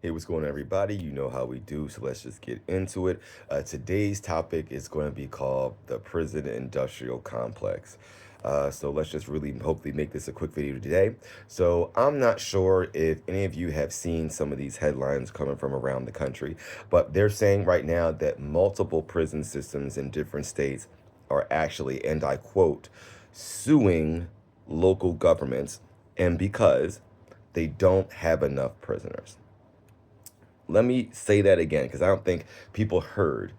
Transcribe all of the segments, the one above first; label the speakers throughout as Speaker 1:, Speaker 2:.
Speaker 1: Hey, what's going on, everybody? You know how we do, so let's just get into it. Today's topic is going to be called the prison industrial complex. So let's just really hopefully make this a quick video today. So I'm not sure if any of you have seen some of these headlines coming from around the country, but they're saying right now that multiple prison systems in different states are actually, and I quote, suing local governments and because they don't have enough prisoners. Let me say that again because I don't think people heard.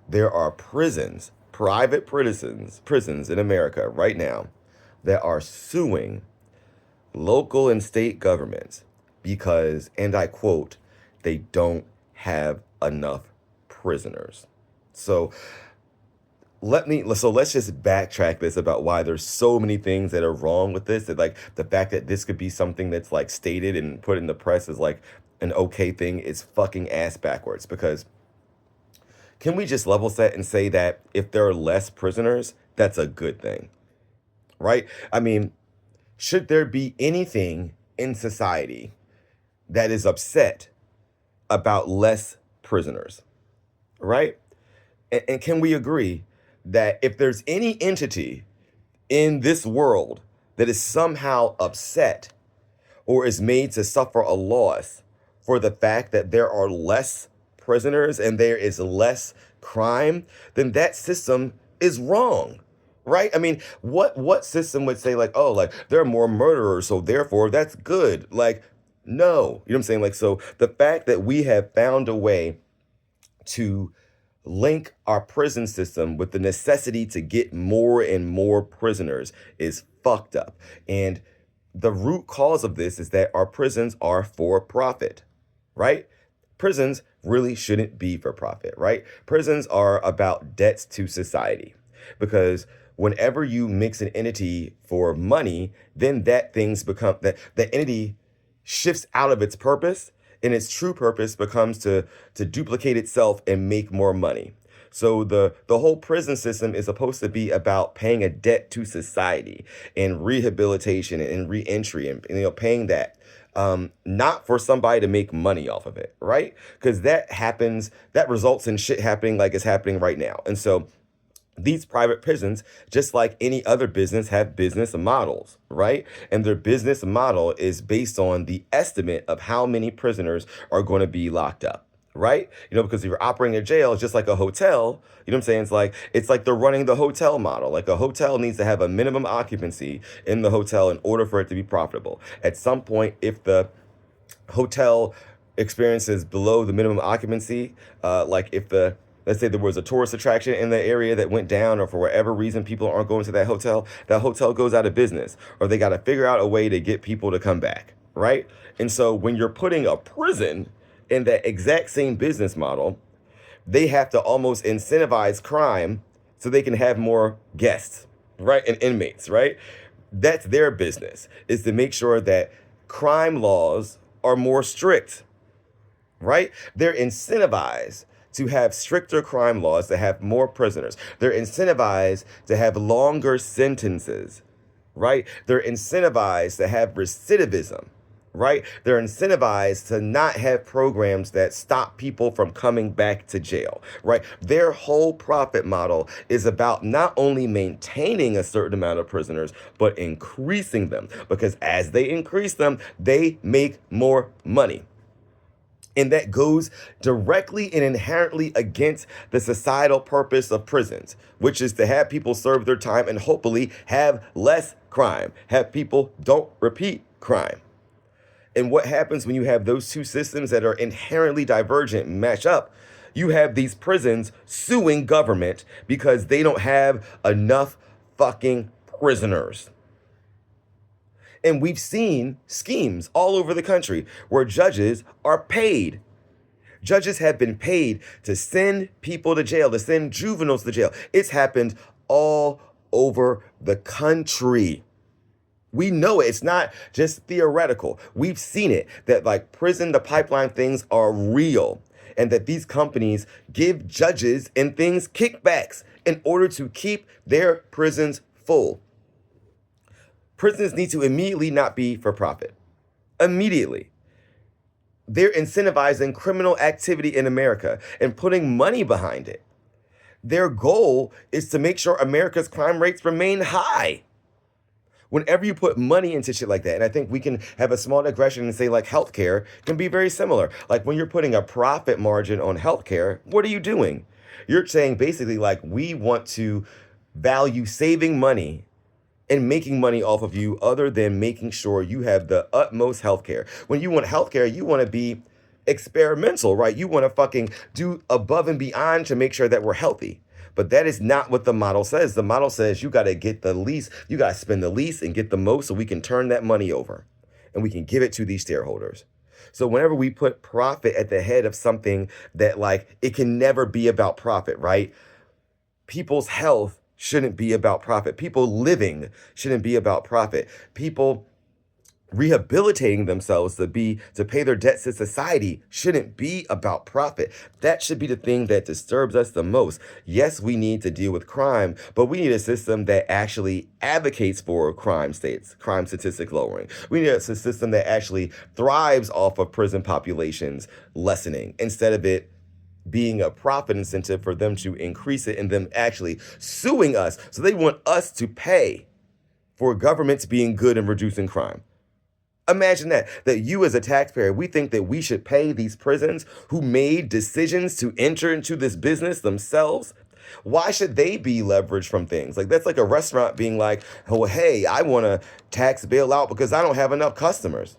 Speaker 1: There are prisons, private prisons in America right now that are suing local and state governments because, and I quote, they don't have enough prisoners. So let's just backtrack this about why there's so many things that are wrong with this. That, like, the fact that this could be something that's like stated and put in the press as like an okay thing is fucking ass backwards. Because can we just level set and say that if there are less prisoners, that's a good thing, right? I mean, should there be anything in society that is upset about less prisoners, right? And can we agree that if there's any entity in this world that is somehow upset or is made to suffer a loss for the fact that there are less prisoners and there is less crime, then that system is wrong. Right? I mean, what system would say like, oh, like there are more murderers, so therefore that's good? Like, no. You know what I'm saying? Like, so the fact that we have found a way to link our prison system with the necessity to get more and more prisoners is fucked up. And the root cause of this is that our prisons are for profit, right? Prisons really shouldn't be for profit, right? Prisons are about debts to society because whenever you mix an entity for money, then that entity shifts out of its purpose, and its true purpose becomes to duplicate itself and make more money. So the whole prison system is supposed to be about paying a debt to society and rehabilitation and reentry and paying that. Not for somebody to make money off of it, right? Because that results in shit happening like it's happening right now. And so these private prisons, just like any other business, have business models, right? And their business model is based on the estimate of how many prisoners are going to be locked up, right? Because if you're operating a jail, it's just like a hotel. You know what I'm saying? It's like they're running the hotel model. Like, a hotel needs to have a minimum occupancy in the hotel in order for it to be profitable. At some point, if the hotel experiences below the minimum occupancy, like if let's say there was a tourist attraction in the area that went down, or for whatever reason people aren't going to that hotel goes out of business, or they got to figure out a way to get people to come back, right? And so when you're putting a prison in that exact same business model, they have to almost incentivize crime so they can have more guests, right? And inmates, right? That's their business, is to make sure that crime laws are more strict, right? They're incentivized to have stricter crime laws, to have more prisoners. They're incentivized to have longer sentences, right? They're incentivized to have recidivism, right? They're incentivized to not have programs that stop people from coming back to jail, right? Their whole profit model is about not only maintaining a certain amount of prisoners, but increasing them, because as they increase them, they make more money. And that goes directly and inherently against the societal purpose of prisons, which is to have people serve their time and hopefully have less crime, have people don't repeat crime. And what happens when you have those two systems that are inherently divergent match up? You have these prisons suing government because they don't have enough fucking prisoners. And we've seen schemes all over the country where judges are paid. Judges have been paid to send people to jail, to send juveniles to jail. It's happened all over the country. We know it. It's not just theoretical. We've seen it, that like prison, the pipeline things are real, and that these companies give judges and things kickbacks in order to keep their prisons full. Prisons need to immediately not be for profit. Immediately. They're incentivizing criminal activity in America and putting money behind it. Their goal is to make sure America's crime rates remain high. Whenever you put money into shit like that, and I think we can have a small digression and say like healthcare can be very similar. Like when you're putting a profit margin on healthcare, what are you doing? You're saying basically like we want to value saving money and making money off of you other than making sure you have the utmost healthcare. When you want healthcare, you want to be experimental, right? You want to fucking do above and beyond to make sure that we're healthy. But that is not what the model says. The model says you got to get the least, you got to spend the least and get the most so we can turn that money over and we can give it to these shareholders. So whenever we put profit at the head of something that like it can never be about profit, right? People's health shouldn't be about profit. People living shouldn't be about profit. People rehabilitating themselves to pay their debts to society shouldn't be about profit. That should be the thing that disturbs us the most. Yes, we need to deal with crime, but we need a system that actually advocates for crime statistic lowering. We need a system that actually thrives off of prison populations lessening instead of it being a profit incentive for them to increase it and them actually suing us. So they want us to pay for governments being good and reducing crime. Imagine that you as a taxpayer, we think that we should pay these prisons who made decisions to enter into this business themselves. Why should they be leveraged from things? Like that's like a restaurant being like, oh, hey, I want to tax bail out because I don't have enough customers.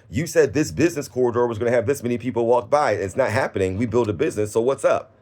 Speaker 1: You said this business corridor was going to have this many people walk by. It's not happening. We build a business, so what's up?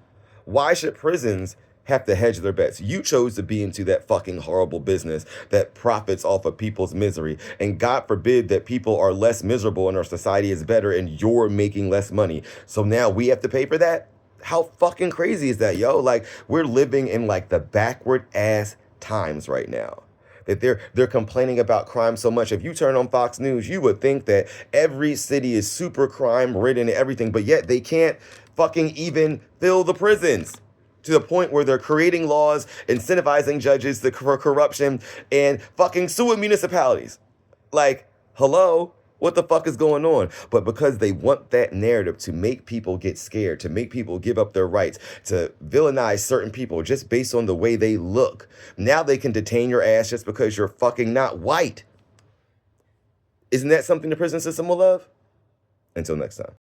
Speaker 1: Why should prisons have to hedge their bets? You chose to be into that fucking horrible business that profits off of people's misery. And God forbid that people are less miserable and our society is better and you're making less money. So now we have to pay for that? How fucking crazy is that, yo? Like we're living in like the backward ass times right now. That they're complaining about crime so much. If you turn on Fox News, you would think that every city is super crime ridden and everything, but yet they can't fucking even fill the prisons to the point where they're creating laws, incentivizing judges for corruption, and fucking suing municipalities. Like, hello? What the fuck is going on? But because they want that narrative to make people get scared, to make people give up their rights, to villainize certain people just based on the way they look, now they can detain your ass just because you're fucking not white. Isn't that something the prison system will love? Until next time.